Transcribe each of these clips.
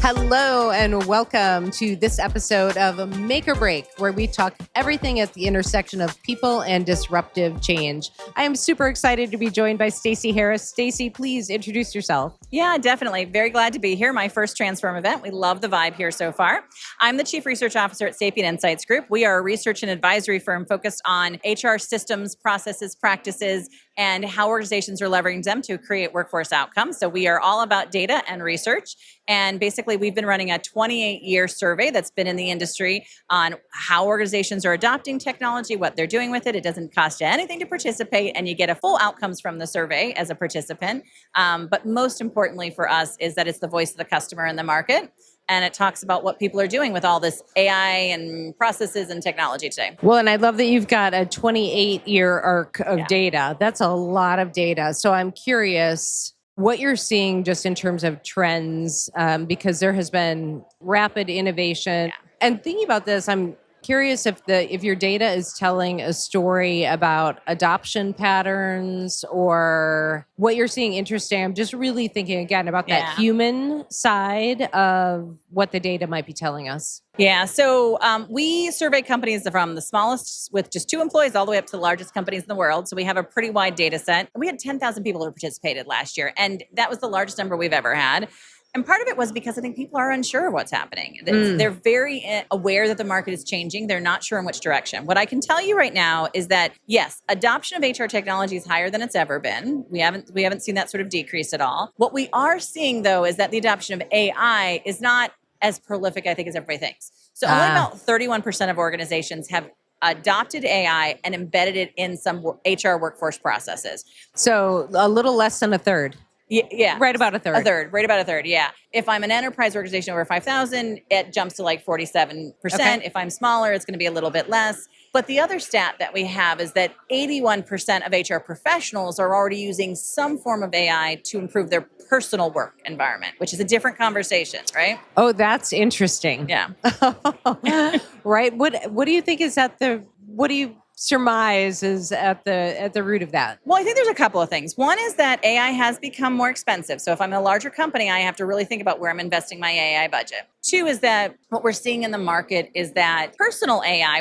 Hello and welcome to this episode of Make or Break, where we talk everything at the intersection of people and disruptive change. I am super excited to be joined by Stacey Harris. Stacey, please introduce yourself. Yeah, definitely. Very glad to be here. My first Transform event. We love the vibe here so far. I'm the Chief Research Officer at Sapient Insights Group. We are a research and advisory firm focused on HR systems, processes, practices, and how organizations are leveraging them to create workforce outcomes. So we are all about data and research. And basically, we've been running a 28-year survey that's been in the industry on how organizations are adopting technology, what they're doing with it. It doesn't cost you anything to participate, and you get a full outcomes from the survey as a participant. But most importantly for us is that it's the voice of the customer in the market. And it talks about what people are doing with all this AI and processes and technology today. Well, and I love that you've got a 28-year arc of data. That's a lot of data. So I'm curious what you're seeing just in terms of trends, because there has been rapid innovation. Yeah. And thinking about this, I'm curious if your data is telling a story about adoption patterns or what you're seeing interesting. I'm just really thinking again about that human side of what the data might be telling us. Yeah, so we survey companies from the smallest with just 2 employees all the way up to the largest companies in the world. So we have a pretty wide data set. We had 10,000 people who participated last year, and that was the largest number we've ever had. And part of it was because I think people are unsure of what's happening. They're very aware that the market is changing. They're not sure in which direction. What I can tell you right now is that, yes, adoption of HR technology is higher than it's ever been. We haven't seen that sort of decrease at all. What we are seeing, though, is that the adoption of AI is not as prolific, I think, as everybody thinks. So only about 31% of organizations have adopted AI and embedded it in some HR workforce processes. So a little less than a third. Yeah. Right about a third. Right about a third, yeah. If I'm an enterprise organization over 5,000, it jumps to like 47%. Okay. If I'm smaller, it's going to be a little bit less. But the other stat that we have is that 81% of HR professionals are already using some form of AI to improve their personal work environment, which is a different conversation, right? Oh, that's interesting. Yeah. Right. What do you think is what do you surmise is at the root of that? Well, I think there's a couple of things. One is that AI has become more expensive. So if I'm a larger company, I have to really think about where I'm investing my AI budget. 2 is that what we're seeing in the market is that personal AI,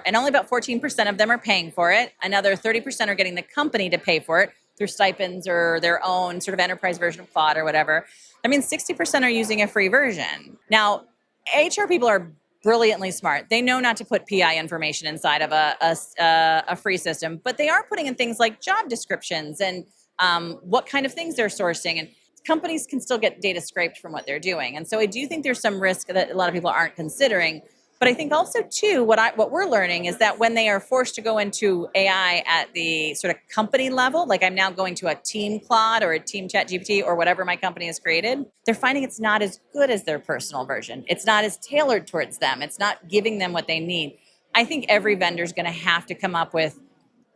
and only about 14% of them are paying for it. Another 30% are getting the company to pay for it through stipends or their own sort of enterprise version of Claude or whatever. I mean, 60% are using a free version. Now, HR people are brilliantly smart. They know not to put PI information inside of a free system, but they are putting in things like job descriptions and what kind of things they're sourcing. And companies can still get data scraped from what they're doing. And so I do think there's some risk that a lot of people aren't considering. But I think also, too, what we're learning is that when they are forced to go into AI at the sort of company level, like I'm now going to a team Claude or a team Chat GPT or whatever my company has created, they're finding it's not as good as their personal version. It's not as tailored towards them. It's not giving them what they need. I think every vendor is going to have to come up with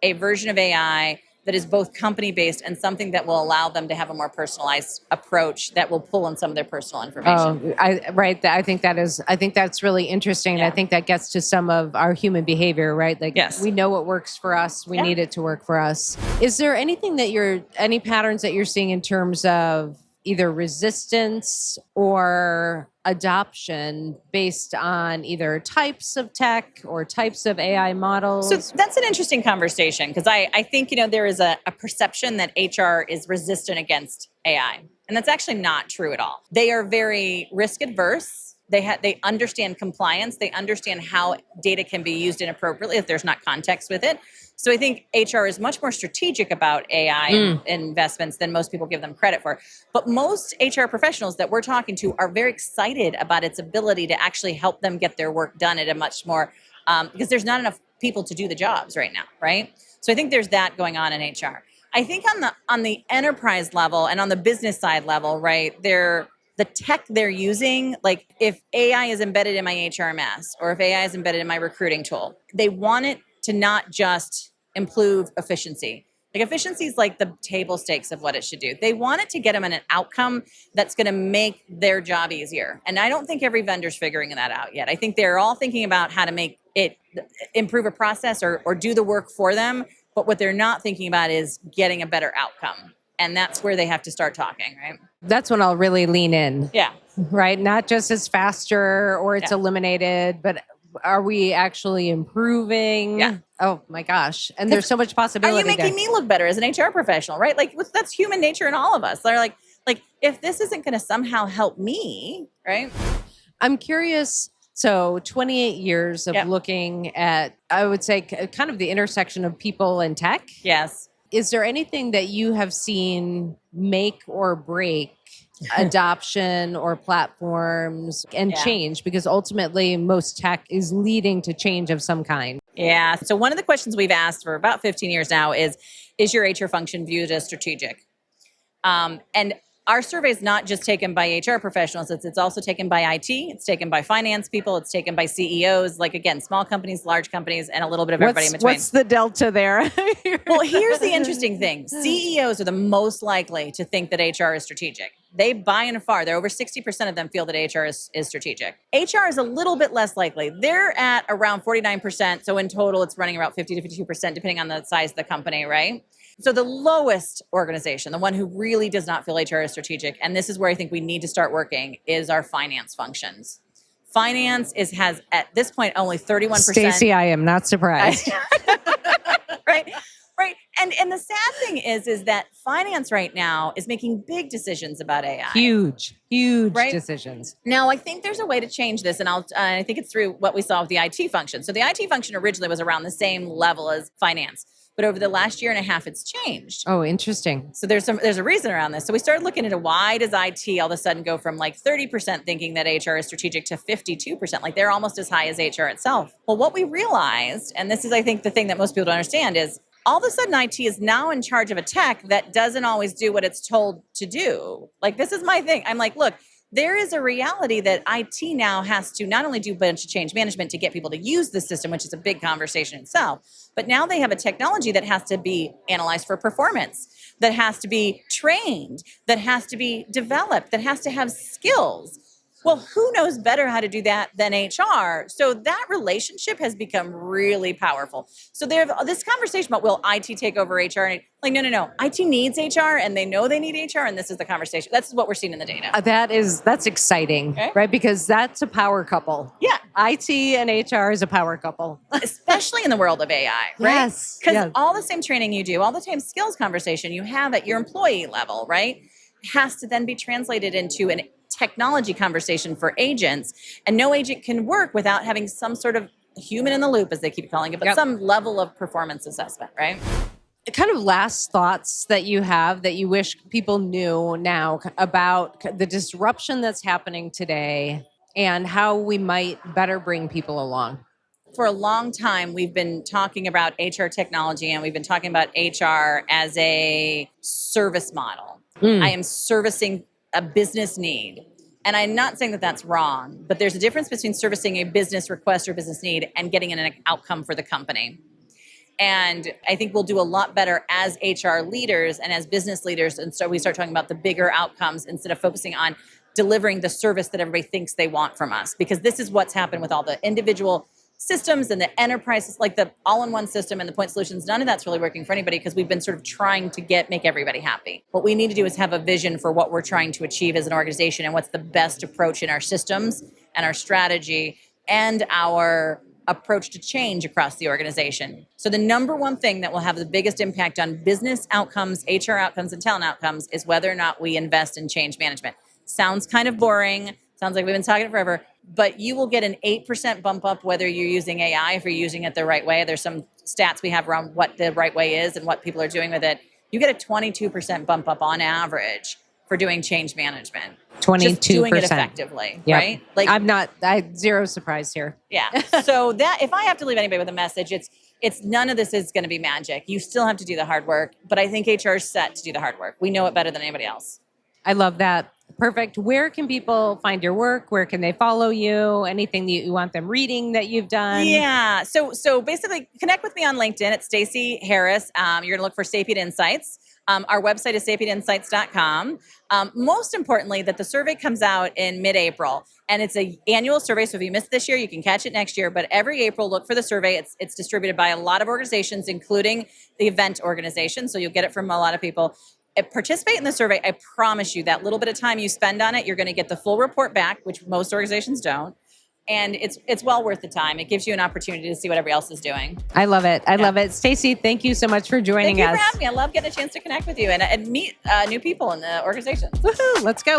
a version of AI that is both company-based and something that will allow them to have a more personalized approach that will pull in some of their personal information. I think that's really interesting. Yeah. And I think that gets to some of our human behavior, right? Like, yes, we know what works for us. We need it to work for us. Is there any patterns that you're seeing in terms of either resistance or adoption based on either types of tech or types of AI models? So that's an interesting conversation because I think, there is a perception that HR is resistant against AI. And that's actually not true at all. They are very risk adverse. They understand compliance. They understand how data can be used inappropriately if there's not context with it. So I think HR is much more strategic about AI investments than most people give them credit for. But most HR professionals that we're talking to are very excited about its ability to actually help them get their work done at a much more, because there's not enough people to do the jobs right now, right? So I think there's that going on in HR. I think on the enterprise level and on the business side level, right, the tech they're using, like if AI is embedded in my HRMS or if AI is embedded in my recruiting tool, they want it to not just improve efficiency. Like efficiency is like the table stakes of what it should do. They want it to get them an outcome that's going to make their job easier. And I don't think every vendor's figuring that out yet. I think they're all thinking about how to make it improve a process or do the work for them. But what they're not thinking about is getting a better outcome. And that's where they have to start talking, right? That's when I'll really lean in. Yeah. Right? Not just it's faster or it's Yeah. eliminated, but are we actually improving? Yeah. Oh my gosh. And there's so much Are possibility you making me look better as an HR professional, right? Like that's human nature in all of us. They're like if this isn't going to somehow help me, right? I'm curious. So 28 years of Yep. looking at, I would say, kind of the intersection of people and tech. Yes. Is there anything that you have seen make or break adoption or platforms and Yeah. change? Because ultimately, most tech is leading to change of some kind. Yeah. So one of the questions we've asked for about 15 years now is your HR function viewed as strategic? And our survey is not just taken by HR professionals. It's also taken by IT. It's taken by finance people. It's taken by CEOs, like, again, small companies, large companies, and a little bit of everybody in between. What's the delta there? Well, here's the interesting thing. CEOs are the most likely to think that HR is strategic. They, by and far, they're over 60% of them feel that HR is strategic. HR is a little bit less likely. They're at around 49%. So in total, it's running about 50 to 52%, depending on the size of the company, right? So the lowest organization, the one who really does not feel HR is strategic, and this is where I think we need to start working, is our finance functions. Finance has at this point only 31%. Stacey, I am not surprised. Right. And the sad thing is that finance right now is making big decisions about AI. Huge Right? decisions. Now, I think there's a way to change this, and I think it's through what we saw with the IT function. So the IT function originally was around the same level as finance, but over the last year and a half, it's changed. Oh, interesting. So there's a reason around this. So we started looking into why does IT all of a sudden go from like 30% thinking that HR is strategic to 52%, like they're almost as high as HR itself. Well, what we realized, and this is I think the thing that most people don't understand, is all of a sudden IT is now in charge of a tech that doesn't always do what it's told to do. Like, this is my thing. I'm like, look, there is a reality that IT now has to not only do a bunch of change management to get people to use the system, which is a big conversation itself, but now they have a technology that has to be analyzed for performance, that has to be trained, that has to be developed, that has to have skills. Well, who knows better how to do that than HR? So that relationship has become really powerful. So there's this conversation about, will IT take over HR? And like, no. IT needs HR, and they know they need HR, and this is the conversation. That's what we're seeing in the data. That's exciting, Okay. right? Because that's a power couple. Yeah. IT and HR is a power couple. Especially in the world of AI, right? Yes. Because all the same training you do, all the same skills conversation you have at your employee level, right, has to then be translated into an technology conversation for agents, and no agent can work without having some sort of human in the loop, as they keep calling it, but some level of performance assessment, right? Kind of last thoughts that you have that you wish people knew now about the disruption that's happening today and how we might better bring people along. For a long time, we've been talking about HR technology, and we've been talking about HR as a service model. I am servicing a business need. And I'm not saying that that's wrong, but there's a difference between servicing a business request or business need and getting an outcome for the company. And I think we'll do a lot better as HR leaders and as business leaders. And so we start talking about the bigger outcomes instead of focusing on delivering the service that everybody thinks they want from us. Because this is what's happened with all the individual systems and the enterprises, like the all-in-one system and the point solutions. None of that's really working for anybody because we've been sort of trying to make everybody happy. What we need to do is have a vision for what we're trying to achieve as an organization and what's the best approach in our systems and our strategy and our approach to change across the organization. So the number one thing that will have the biggest impact on business outcomes, HR outcomes, and talent outcomes is whether or not we invest in change management. Sounds kind of boring. Sounds like we've been talking it forever, but you will get an 8% bump up whether you're using AI, if you're using it the right way. There's some stats we have around what the right way is and what people are doing with it. You get a 22% bump up on average for doing change management. 22%. Just doing it effectively, right? Like, I'm zero surprise here. Yeah. So that, if I have to leave anybody with a message, it's none of this is going to be magic. You still have to do the hard work, but I think HR is set to do the hard work. We know it better than anybody else. I love that. Perfect. Where can people find your work? Where can they follow you? Anything that you want them reading that you've done? Yeah. So basically, connect with me on LinkedIn at Stacey Harris. You're going to look for Sapient Insights. Our website is sapientinsights.com. Most importantly, that the survey comes out in mid-April, and it's an annual survey. So if you missed this year, you can catch it next year. But every April, look for the survey. It's distributed by a lot of organizations, including the event organization. So you'll get it from a lot of people. participate in the survey. I promise you that little bit of time you spend on it, you're going to get the full report back, which most organizations don't. And it's well worth the time. It gives you an opportunity to see what everybody else is doing. I love it. I love it. Stacey, thank you so much for joining us. Thank you for having me. I love getting a chance to connect with you and meet new people in the organization. Woohoo, let's go.